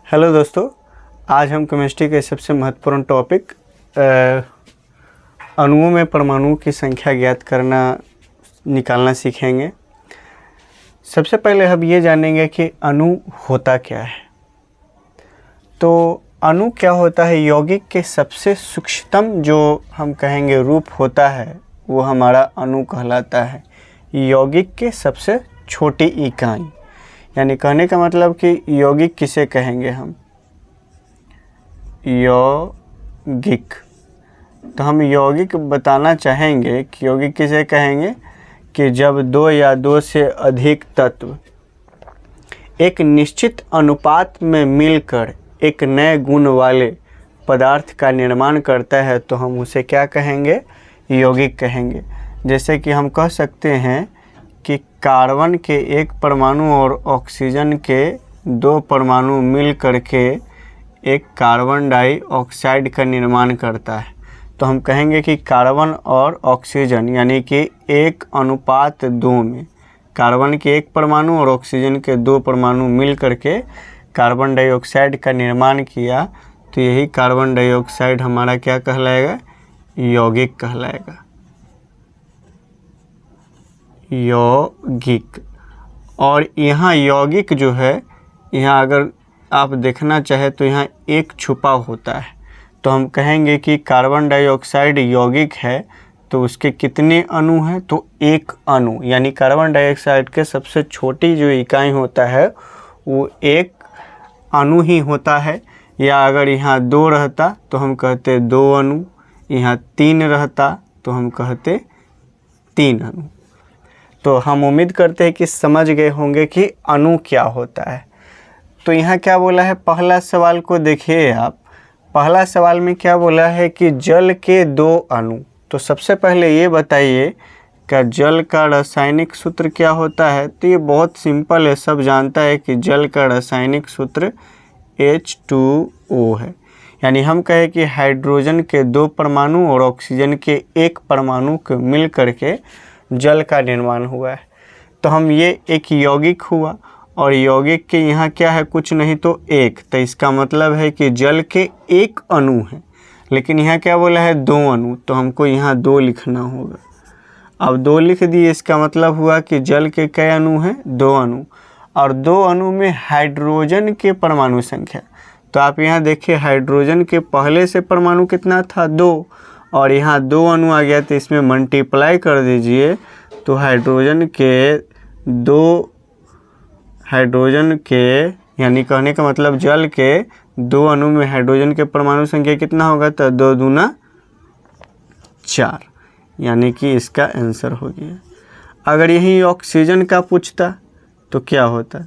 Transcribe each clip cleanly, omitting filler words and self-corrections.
Hello दोस्तों, आज हम केमिस्ट्री के सबसे महत्वपूर्ण टॉपिक अणुओं में परमाणुओं की संख्या ज्ञात करना निकालना सीखेंगे। सबसे पहले हम ये जानेंगे कि अणु होता क्या है। तो अणु क्या होता है? यौगिक के सबसे सूक्ष्मतम जो हम कहेंगे रूप होता है वो हमारा अणु कहलाता है। यौगिक के सबसे छोटी इकाई, यानी कहने का मतलब कि यौगिक किसे कहेंगे हम? यौगिक। तो हम यौगिक बताना चाहेंगे कि यौगिक किसे कहेंगे कि जब दो या दो से अधिक तत्व एक निश्चित अनुपात में मिलकर एक नए गुण वाले पदार्थ का निर्माण करता है तो हम उसे क्या कहेंगे? यौगिक कहेंगे। जैसे कि हम कह सकते हैं कि कार्बन के एक परमाणु और ऑक्सीजन के दो परमाणु मिल करके एक कार्बन डाइऑक्साइड का निर्माण करता है, तो हम कहेंगे कि कार्बन और ऑक्सीजन यानी कि 1:2 में कार्बन के एक परमाणु और ऑक्सीजन के दो परमाणु मिल करके कार्बन डाइऑक्साइड का निर्माण किया, तो यही कार्बन डाइऑक्साइड हमारा क्या कहलाएगा? यौगिक कहलाएगा। यौगिक। और यहाँ यौगिक जो है, यहाँ अगर आप देखना चाहे तो यहाँ एक छुपा होता है, तो हम कहेंगे कि कार्बन डाइऑक्साइड यौगिक है तो उसके कितने अणु हैं? तो एक अणु, यानी कार्बन डाइऑक्साइड के सबसे छोटी जो इकाई होता है वो एक अणु ही होता है। या अगर यहाँ 2 रहता तो हम कहते 2 अणु, यहाँ 3 रहता तो हम कहते 3 अणु। तो हम उम्मीद करते हैं कि समझ गए होंगे कि अणु क्या होता है। तो यहाँ क्या बोला है? पहला सवाल को देखिए आप। पहला सवाल में क्या बोला है कि जल के 2 अणु। तो सबसे पहले ये बताइए कि जल का रासायनिक सूत्र क्या होता है? तो ये बहुत सिंपल है, सब जानता है कि जल का रासायनिक सूत्र H2O है। यानी हम कहें कि हाइड्रोजन के 2 परमाणु और ऑक्सीजन के 1 परमाणु को मिल करके जल का निर्माण हुआ है, तो हम ये एक यौगिक हुआ। और यौगिक के यहाँ क्या है? कुछ नहीं तो 1, तो इसका मतलब है कि जल के 1 अणु है। लेकिन यहाँ क्या बोला है? 2 अणु, तो हमको यहाँ 2 लिखना होगा। अब 2 लिख दिए, इसका मतलब हुआ कि जल के कई अणु हैं? 2 अणु। और 2 अणु में हाइड्रोजन के परमाणु संख्या, तो आप यहाँ देखिए हाइड्रोजन के पहले से परमाणु कितना था? 2, और यहाँ 2 अणु आ गया, तो इसमें मल्टीप्लाई कर दीजिए। तो हाइड्रोजन के यानी कहने का मतलब जल के 2 अणु में हाइड्रोजन के परमाणु संख्या कितना होगा? तो 2 दूना 4, यानी कि इसका आंसर हो गया। अगर यही ऑक्सीजन का पूछता तो क्या होता?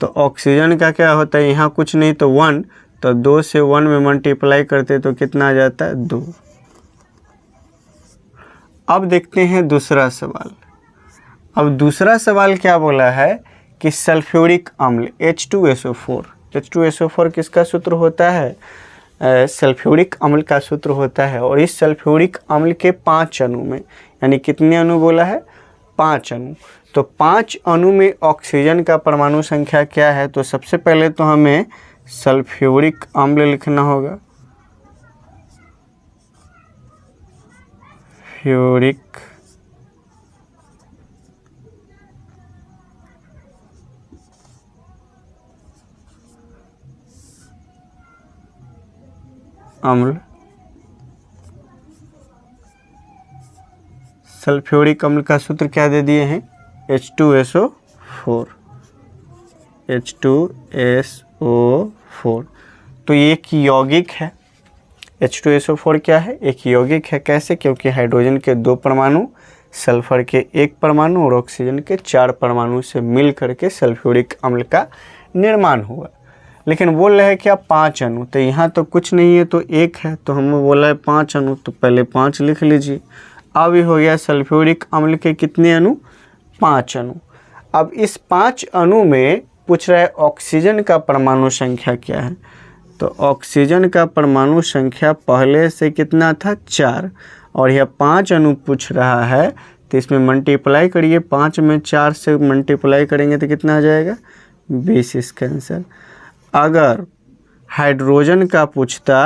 तो ऑक्सीजन का क्या होता है? यहाँ कुछ नहीं तो 1, तो 2 से 1 में मल्टीप्लाई करते तो कितना आ जाता है? 2। अब देखते हैं दूसरा सवाल। अब दूसरा सवाल क्या बोला है कि सल्फ्यूरिक अम्ल H2SO4। H2SO4 किसका सूत्र होता है? सल्फ्यूरिक अम्ल का सूत्र होता है। और इस सल्फ्यूरिक अम्ल के 5 अणु में, यानी कितने अणु बोला है? 5 अणु। तो 5 अणु में ऑक्सीजन का परमाणु संख्या क्या है? तो सबसे पहले तो हमें सल्फ्यूरिक अम्ल लिखना होगा। फ्यूरिक अम्ल। सल्फ्यूरिक अम्ल का सूत्र क्या दे दिए हैं? H2SO4। H2SO4। तो ये एक यौगिक है। H2SO4 क्या है? एक यौगिक है। कैसे? क्योंकि हाइड्रोजन के 2 परमाणु, सल्फर के 1 परमाणु और ऑक्सीजन के 4 परमाणु से मिल करके सल्फ्यूरिक अम्ल का निर्माण हुआ। लेकिन बोल रहे हैं क्या? 5 अणु। तो यहाँ तो कुछ नहीं है, तो 1 है, तो हमें बोला है 5 अणु, तो पहले 5 लिख लीजिए। अब ये हो गया सल्फ्यूरिक अम्ल के कितने अणु? 5 अणु। अब इस 5 अणु में पूछ रहा है ऑक्सीजन का परमाणु संख्या क्या है? तो ऑक्सीजन का परमाणु संख्या पहले से कितना था? 4, और यह 5 अणु पूछ रहा है, तो इसमें मल्टीप्लाई करिए। 5 में 4 से मल्टीप्लाई करेंगे तो कितना आ जाएगा? 20 इसका आंसर। अगर हाइड्रोजन का पूछता,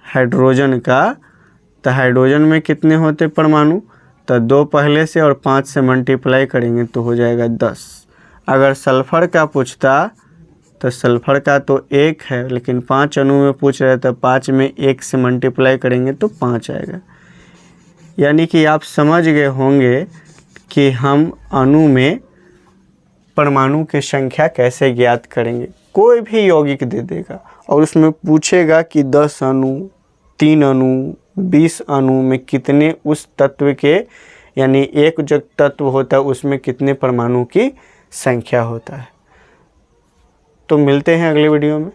हाइड्रोजन का, तो हाइड्रोजन में कितने होते परमाणु, तो 2 पहले से और 5 से मल्टीप्लाई करेंगे तो हो जाएगा 10। अगर सल्फ़र का पूछता तो सल्फ़र का तो 1 है, लेकिन 5 अणु में पूछ रहे तो 5 में 1 से मल्टीप्लाई करेंगे तो 5 आएगा। यानी कि आप समझ गए होंगे कि हम अणु में परमाणु की संख्या कैसे ज्ञात करेंगे। कोई भी यौगिक दे देगा और उसमें पूछेगा कि 10 अणु, 3 अणु, 20 अणु में कितने उस तत्व के, यानी एक जो तत्व होता है उसमें कितने परमाणु की संख्या होता है। तो मिलते हैं अगले वीडियो में।